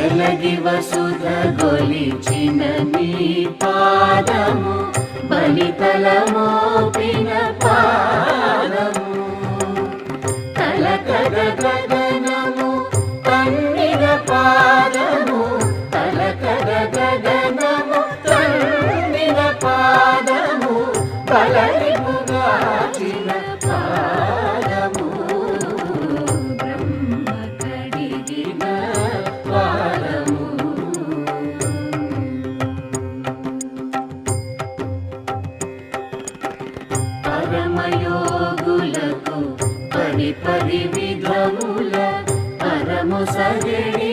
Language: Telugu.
చెలగి వసుధ గొలిచిన నీ పాదము బలితలమోపిన పాదము తలకగ గగనము తన్నిన పాదము తలకగ గగనము తన్నిన పాదము బలరిపుగాచిన పాదము బ్రహ్మ కడిగిన పాదము పరమయోగులకు పరి పరి విధముల పరము సగడి